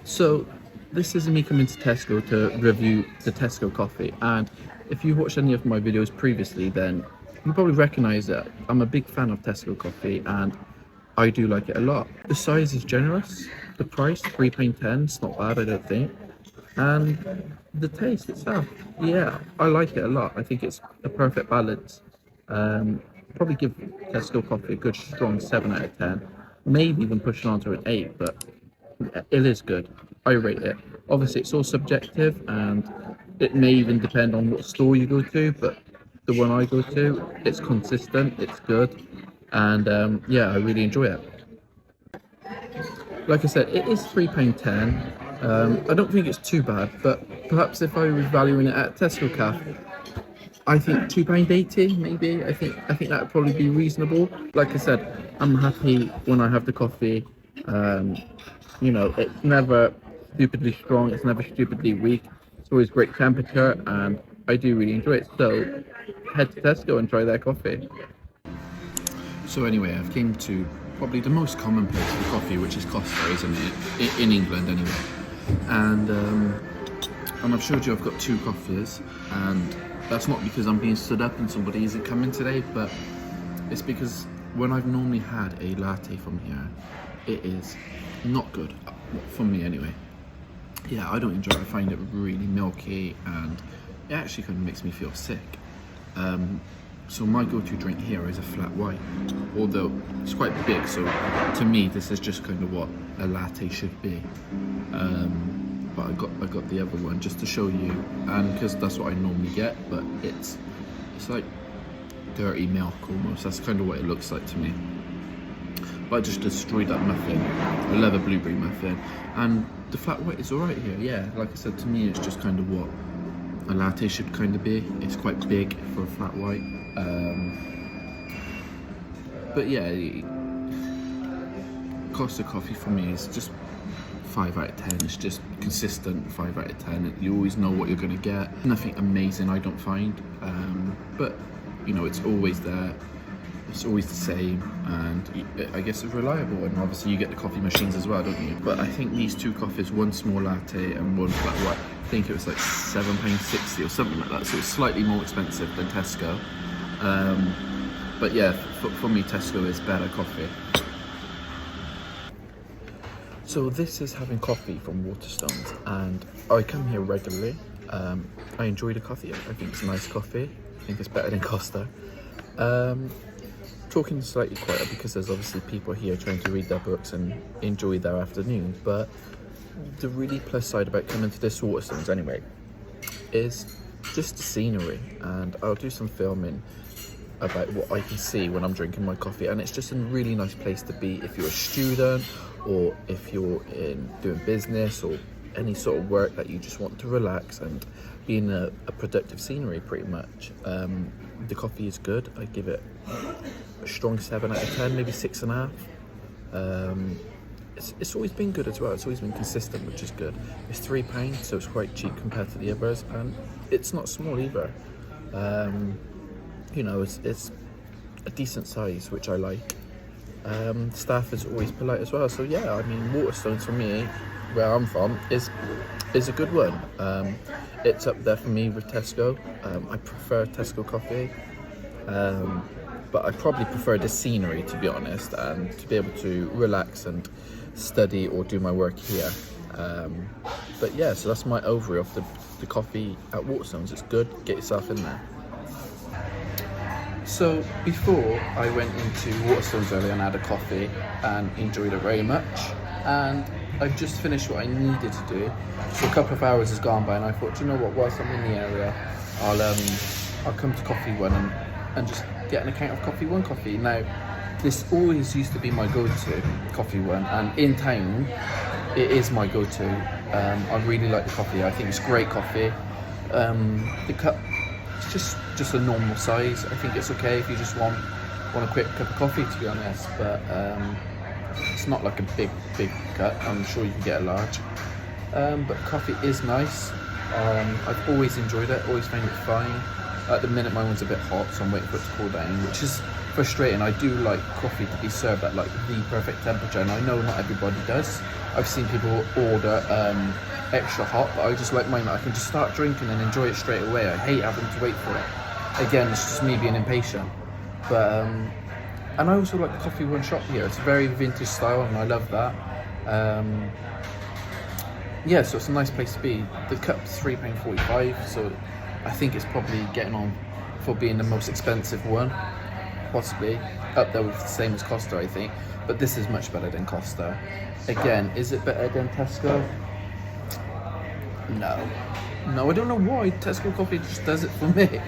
So this is me coming to Tesco to review the Tesco coffee, and if you watched any of my videos previously, then you probably recognise that I'm a big fan of Tesco coffee and I do like it a lot. The size is generous, the price £3.10, it's not bad I don't think, and the taste itself, yeah, I like it a lot. I think it's a perfect balance. Probably give Tesco coffee a good strong 7 out of 10, maybe even pushing on to an 8, but it is good. I rate it. Obviously, it's all subjective, and it may even depend on what store you go to. But the one I go to, it's consistent, it's good, and yeah, I really enjoy it. Like I said, it is £3.10. I don't think it's too bad, but perhaps if I was valuing it at Tesco Cafe, I think £2.80 maybe. I think that would probably be reasonable. Like I said, I'm happy when I have the coffee. You know, it's never stupidly strong, it's never stupidly weak. It's always great temperature, and I do really enjoy it. So head to Tesco and try their coffee. So anyway, I've came to probably the most common place for coffee, which is Costa, isn't it? In England anyway. And I've showed you I've got two coffees, and that's not because I'm being stood up and somebody isn't coming today, but it's because when I've normally had a latte from here, it is not good, for me anyway. Yeah, I don't enjoy it. I find it really milky, and it actually kind of makes me feel sick. So my go-to drink here is a flat white, although it's quite big, so to me this is just kind of what a latte should be. But I got the other one just to show you, and because that's what I normally get, but it's like dirty milk almost. That's kind of what it looks like to me. But I just destroyed that muffin. I love a blueberry muffin, and the flat white is alright here. Yeah, like I said, to me it's just kind of what a latte should kind of be. It's quite big for a flat white. But yeah, Costa coffee for me is just 5 out of 10. It's just consistent 5 out of 10. You always know what you're going to get. Nothing amazing, I don't find, but you know, it's always there. It's always the same, and I guess it's reliable. And obviously you get the coffee machines as well, don't you? But I think these two coffees, one small latte and one flat white, I think it was like £7.60 or something like that, so it's slightly more expensive than Tesco. But yeah, for me Tesco is better coffee. So this is having coffee from Waterstones, and I come here regularly. I enjoy the coffee. I think it's a nice coffee. I think it's better than Costa. Talking slightly quieter because there's obviously people here trying to read their books and enjoy their afternoon, but the really plus side about coming to this Waterstones anyway is just the scenery, and I'll do some filming about what I can see when I'm drinking my coffee, and it's just a really nice place to be if you're a student, or if you're doing business or any sort of work that you just want to relax and be in a productive scenery pretty much. The coffee is good. I give it a strong 7 out of 10, maybe 6.5. It's always been good as well. It's always been consistent, which is good. It's £3, so it's quite cheap compared to the others, and it's not small either. You know, it's a decent size, which I like. Staff is always polite as well, so yeah, I mean, Waterstones for me, where I'm from, is a good one. It's up there for me with Tesco. I prefer Tesco coffee, but I probably prefer the scenery, to be honest, and to be able to relax and study or do my work here. But yeah, so that's my overview of the coffee at Waterstones. It's good. Get yourself in there. So before I went into Waterstones earlier and had a coffee and enjoyed it very much, and I've just finished what I needed to do. So a couple of hours has gone by, and I thought, you know what, whilst I'm in the area, I'll come to Coffee One and just get an account of Coffee One coffee. Now, this always used to be my go-to, Coffee One, and in town it is my go-to. I really like the coffee. I think it's great coffee. The cup, it's just a normal size. I think it's okay if you just want a quick cup of coffee, to be honest, but it's not like a big cup. I'm sure you can get a large, but coffee is nice. I've always enjoyed it, always found it fine. At the minute my one's a bit hot, so I'm waiting for it to cool down, which is frustrating. I do like coffee to be served at like the perfect temperature, and I know not everybody does. I've seen people order extra hot, but I just like mine that I can just start drinking and enjoy it straight away. I hate having to wait for it. Again, it's just me being impatient. But and I also like the Coffee One shop here. It's very vintage style, and I love that. Yeah, so it's a nice place to be. The cup's £3.45, so I think it's probably getting on for being the most expensive one, possibly up there with the same as Costa, I think. But this is much better than Costa. Again, is it better than Tesco? No, I don't know why Tesco coffee just does it for me.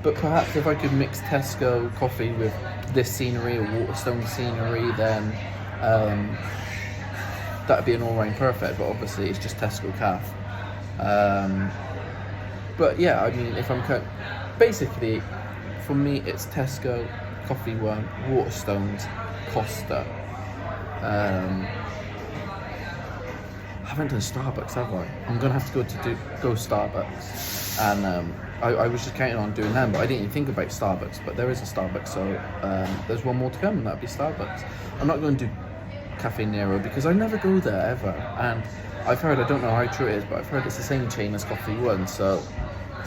But perhaps if I could mix Tesco coffee with this scenery or Waterstone scenery, then that'd be an all-round perfect. But obviously, it's just Tesco Caf. But yeah, I mean, if I'm basically, for me, it's Tesco, Coffee One, Waterstones, Costa. I haven't done Starbucks, have I? I'm gonna have to go Starbucks, and I was just counting on doing them, but I didn't even think about Starbucks. But there is a Starbucks, so there's one more to come, and that'd be Starbucks. I'm not going to do Cafe Nero because I never go there ever, and I've heard, I don't know how true it is, but I've heard it's the same chain as Coffee One, so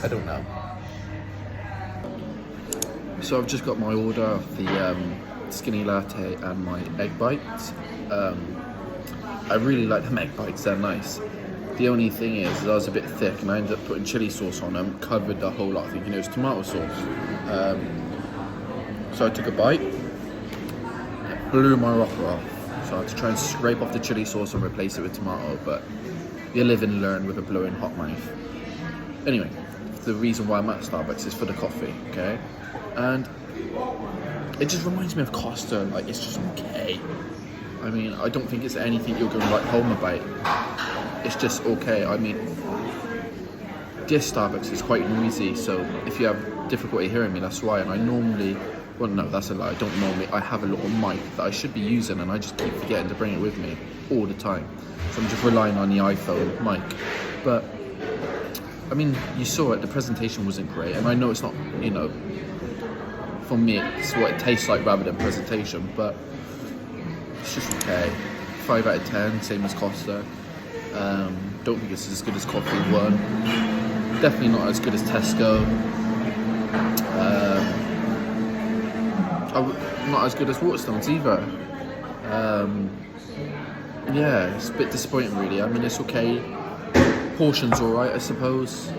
I don't know. So I've just got my order of the skinny latte and my egg bites. I really like them egg bites, they're nice. The only thing is I was a bit thick and I ended up putting chili sauce on them, covered the whole lot, thinking it was tomato sauce. So I took a bite, it blew my rocker off. So I had to try and scrape off the chili sauce and replace it with tomato, but you live and learn with a blowing hot mouth. Anyway, the reason why I'm at Starbucks is for the coffee, okay? And it just reminds me of Costa, like it's just okay. I mean, I don't think it's anything you're going to write home about. It's just okay. I mean, this Starbucks is quite noisy, so if you have difficulty hearing me, that's why. And I normally, well, no, that's a lie. I don't normally. I have a little mic that I should be using, and I just keep forgetting to bring it with me all the time. So I'm just relying on the iPhone mic. But I mean, you saw it. The presentation wasn't great, and I know it's not. You know, for me, it's what it tastes like rather than presentation, but it's just okay. 5 out of 10, same as Costa. Don't think it's as good as Coffee One. Definitely not as good as Tesco. Not as good as Waterstones either. Yeah, it's a bit disappointing really. I mean, it's okay. Portion's alright, I suppose.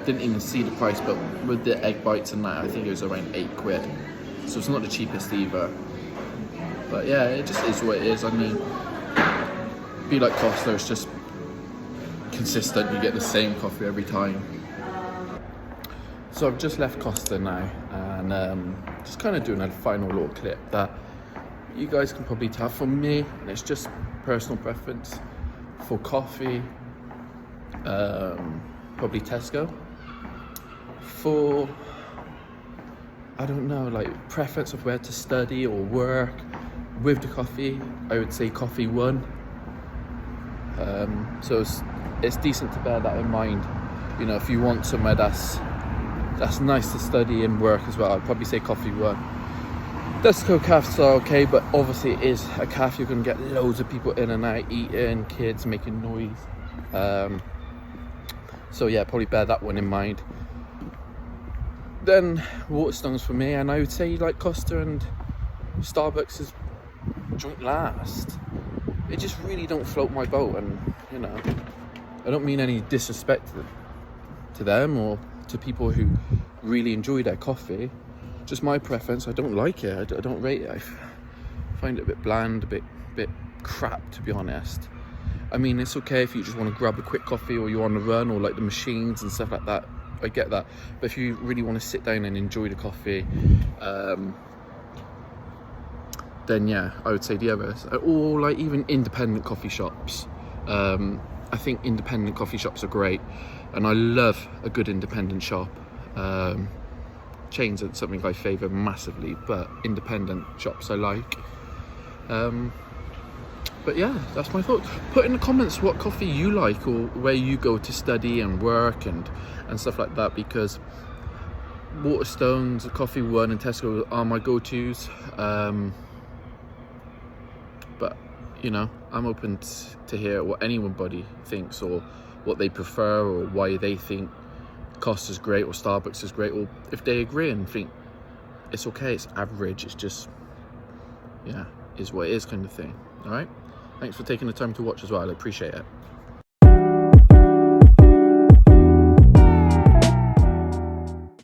Didn't even see the price, but with the egg bites and that, I think it was around £8. So it's not the cheapest either. But yeah, it just is what it is. I mean, be like Costa, it's just consistent. You get the same coffee every time. So I've just left Costa now, and just kind of doing a final little clip that you guys can probably tell. For me, and it's just personal preference for coffee. Probably Tesco. For, I don't know, like preference of where to study or work with the coffee, I would say Coffee One. So it's decent to bear that in mind. You know, if you want somewhere that's nice to study and work as well, I'd probably say Coffee One. Tesco cafes are okay, but obviously it is a cafe. You're going to get loads of people in and out, eating, kids making noise. So yeah, probably bear that one in mind. Then Waterstones for me, and I would say like Costa and Starbucks is joint last. It just really don't float my boat, and you know, I don't mean any disrespect to them or to people who really enjoy their coffee. Just my preference. I don't like it. I don't rate it. I find it a bit bland, a bit crap, to be honest. I mean, it's okay if you just want to grab a quick coffee or you're on the run, or like the machines and stuff like that. I get that. But if you really want to sit down and enjoy the coffee, then yeah, I would say the others. Or like even independent coffee shops. I think independent coffee shops are great, and I love a good independent shop. Chains are something I favour massively, but independent shops I like. But yeah, that's my thoughts. Put in the comments what coffee you like, or where you go to study and work and stuff like that, because Waterstones, Coffee One, and Tesco are my go-tos. But you know, I'm open to hear what anybody thinks, or what they prefer, or why they think Costa's great or Starbucks is great, or if they agree and think it's okay, it's average, it's just, yeah, is what it is kind of thing. All right, thanks for taking the time to watch as well. I appreciate it.